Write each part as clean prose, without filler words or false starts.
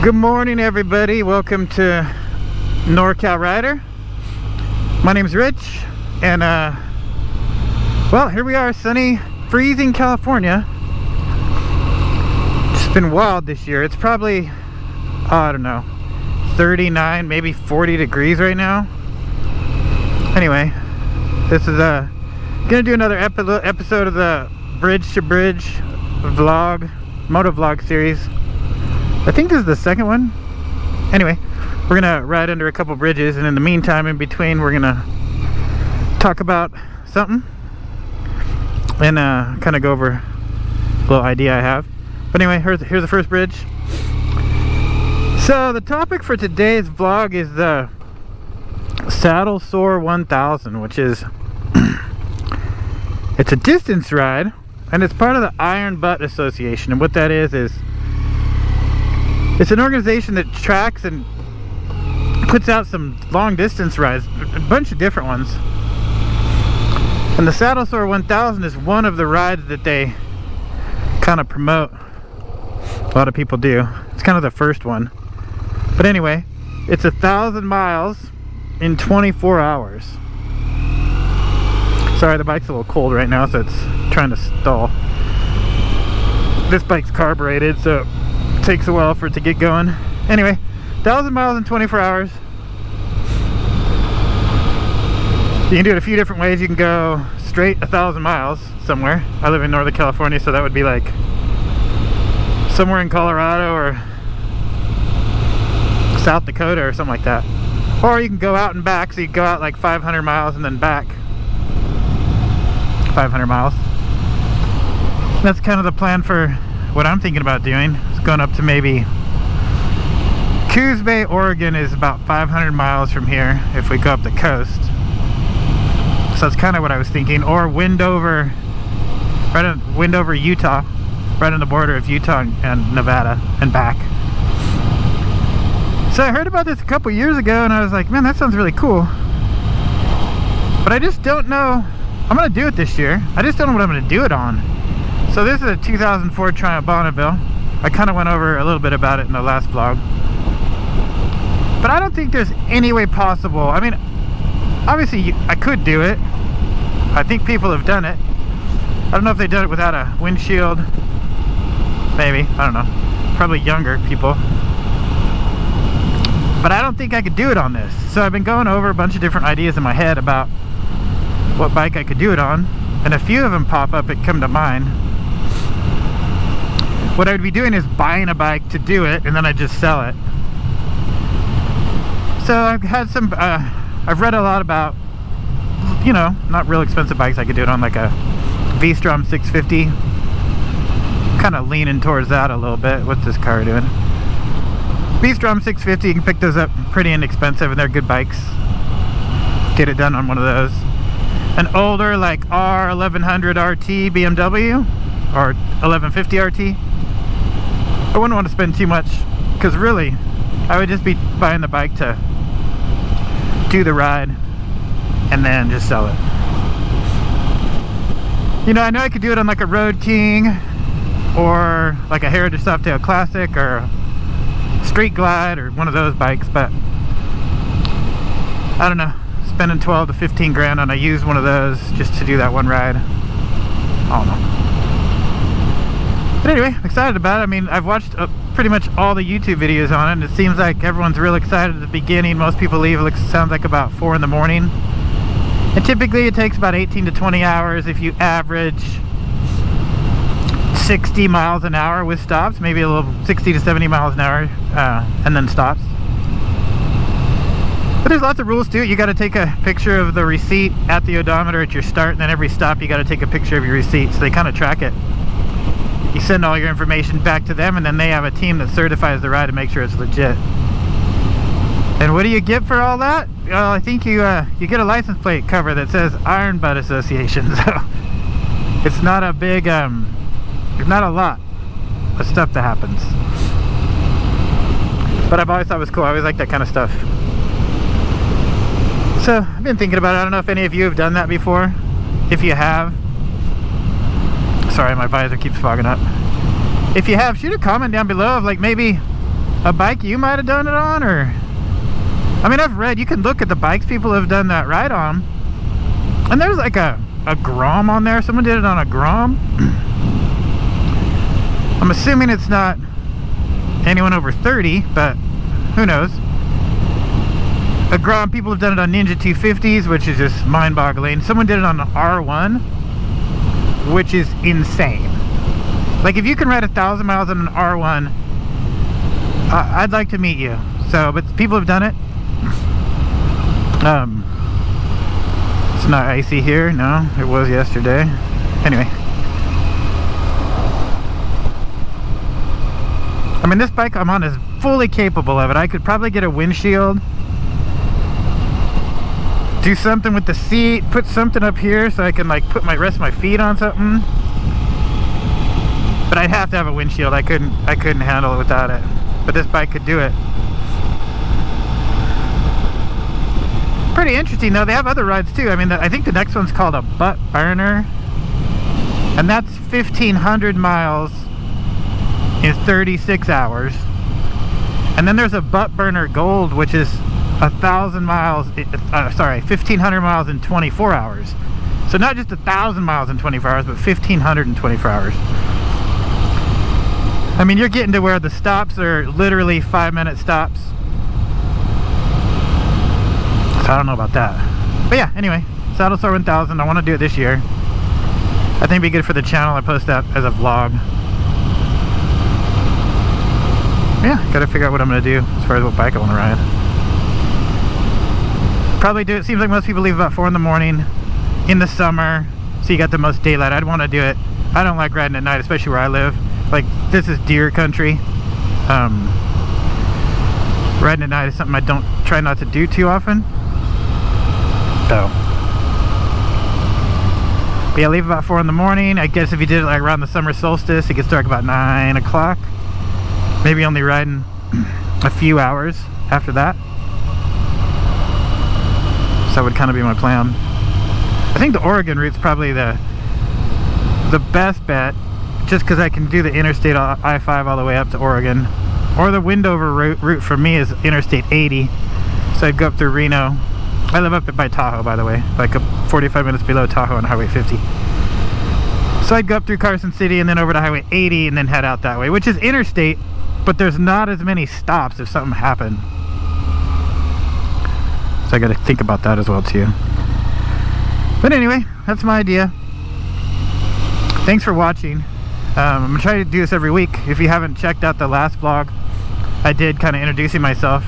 Good morning, everybody. Welcome to NorCal Rider. My name's Rich, and well, here we are, sunny, freezing California. It's been wild this year. It's probably, I don't know, 39, maybe 40 degrees right now. Anyway, this is gonna do another episode of the Bridge to Bridge vlog, motovlog series. I think this is the second one. Anyway, we're gonna ride under a couple bridges, and in the meantime, in between, we're gonna talk about something and kind of go over a little idea I have. But anyway, here's the first bridge. So the topic for today's vlog is the SaddleSore 1000, which is it's a distance ride, and it's part of the Iron Butt Association. And what that is it's an organization that tracks and puts out some long distance rides, a bunch of different ones. And the SaddleSore 1000 is one of the rides that they kind of promote. A lot of people do. It's kind of the first one. But anyway, it's 1,000 miles in 24 hours. Sorry, the bike's a little cold right now, so it's trying to stall. This bike's carbureted, so it takes a while for it to get going. Anyway, 1,000 miles in 24 hours. You can do it a few different ways. You can go straight 1,000 miles somewhere. I live in Northern California, so that would be like somewhere in Colorado or South Dakota or something like that. Or you can go out and back, so you go out like 500 miles and then back 500 miles. That's kind of the plan for what I'm thinking about doing. It's going up to maybe Coos Bay, Oregon is about 500 miles from here if we go up the coast. So that's kind of what I was thinking. Or Wendover, Utah, right on the border of Utah and Nevada and back. So I heard about this a couple years ago, and I was like, man, that sounds really cool. But I just don't know. I'm going to do it this year. I just don't know what I'm going to do it on. So this is a 2004 Triumph Bonneville. I kind of went over a little bit about it in the last vlog. But I don't think there's any way possible. I mean, obviously I could do it. I think people have done it. I don't know if they've done it without a windshield. Maybe. I don't know. Probably younger people. But I don't think I could do it on this. So I've been going over a bunch of different ideas in my head about what bike I could do it on, and a few of them pop up and come to mind. What I would be doing is buying a bike to do it, and then I just sell it. So I've had some I've read a lot about, you know, not real expensive bikes I could do it on, like a V-Strom 650. Kind of leaning towards that a little bit. What's this car doing? V-Strom 650, you can pick those up pretty inexpensive, and they're good bikes. Get it done on one of those. An older, like R1100 RT BMW or 1150 RT. I wouldn't want to spend too much, because really I would just be buying the bike to do the ride and then just sell it. You know I could do it on like a Road King or like a Heritage Softail Classic or a Street Glide or one of those bikes, but I don't know, spending 12 to 15 grand on a used one of those just to do that one ride, I don't know. But anyway, I'm excited about it. I mean, I've watched pretty much all the YouTube videos on it, and it seems like everyone's real excited at the beginning. Most people leave, sounds like about 4 in the morning. And typically it takes about 18 to 20 hours if you average 60 miles an hour with stops, maybe a little 60 to 70 miles an hour, and then stops. But there's lots of rules to it. You got to take a picture of the receipt at the odometer at your start, and then every stop you got to take a picture of your receipt, so they kind of track it. You send all your information back to them, and then they have a team that certifies the ride to make sure it's legit. And what do you get for all that? Well, I think you get a license plate cover that says Iron Butt Association. So it's not a big, there's not a lot of stuff that happens. But I've always thought it was cool. I always like that kind of stuff. So I've been thinking about it. I don't know if any of you have done that before. If you have, sorry, my visor keeps fogging up. If you have, shoot a comment down below of like maybe a bike you might have done it on, or I mean, I've read you can look at the bikes people have done that ride on, and there's like a Grom on there. Someone did it on a Grom. I'm assuming it's not anyone over 30, but who knows. A Grom, people have done it on Ninja 250s, which is just mind-boggling. Someone did it on an R1, which is insane. Like, if you can ride 1,000 miles on an R1, I'd like to meet you. So, but people have done it. It's not icy here. No, it was yesterday. Anyway. I mean, this bike I'm on is fully capable of it. I could probably get a windshield, do something with the seat, put something up here so I can like rest my feet on something. But I'd have to have a windshield. I couldn't handle it without it. But this bike could do it. Pretty interesting though. They have other rides too. I mean, I think the next one's called a butt burner, and that's 1,500 miles in 36 hours. And then there's a butt burner gold, which is 1,000 miles, 1,500 miles in 24 hours. So not just 1,000 miles in 24 hours, but 1,500 in 24 hours. I mean, you're getting to where the stops are literally 5-minute stops. So I don't know about that. But yeah, anyway, SaddleSore 1000. I want to do it this year. I think it'd be good for the channel. I post that as a vlog. Yeah, gotta figure out what I'm gonna do as far as what bike I want to ride. Probably do it. Seems like most people leave about 4 in the morning in the summer, so you got the most daylight. I'd want to do it. I don't like riding at night, especially where I live. Like, this is deer country. Riding at night is something I don't try not to do too often. So, but yeah, leave about 4 in the morning. I guess if you did it like around the summer solstice, it gets dark about 9 o'clock. Maybe only riding a few hours after that. So that would kind of be my plan. I think the Oregon route's probably the best bet, just because I can do the interstate I-5 all the way up to Oregon. Or the Windover route for me is Interstate 80. So I'd go up through Reno. I live up by Tahoe, by the way, like 45 minutes below Tahoe on Highway 50. So I'd go up through Carson City and then over to Highway 80 and then head out that way, which is interstate, but there's not as many stops if something happened. So I got to think about that as well too. But anyway, that's my idea. Thanks for watching. I'm gonna try to do this every week. If you haven't checked out the last vlog I did, kind of introducing myself,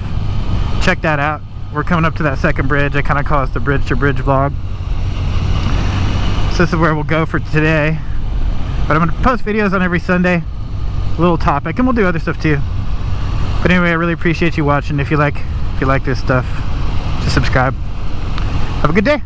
check that out. We're coming up to that second bridge. I kind of call it the bridge to bridge vlog. So this is where we'll go for today. But I'm gonna post videos on every Sunday, a little topic, and we'll do other stuff too. But anyway, I really appreciate you watching. If you like this stuff, just subscribe. Have a good day.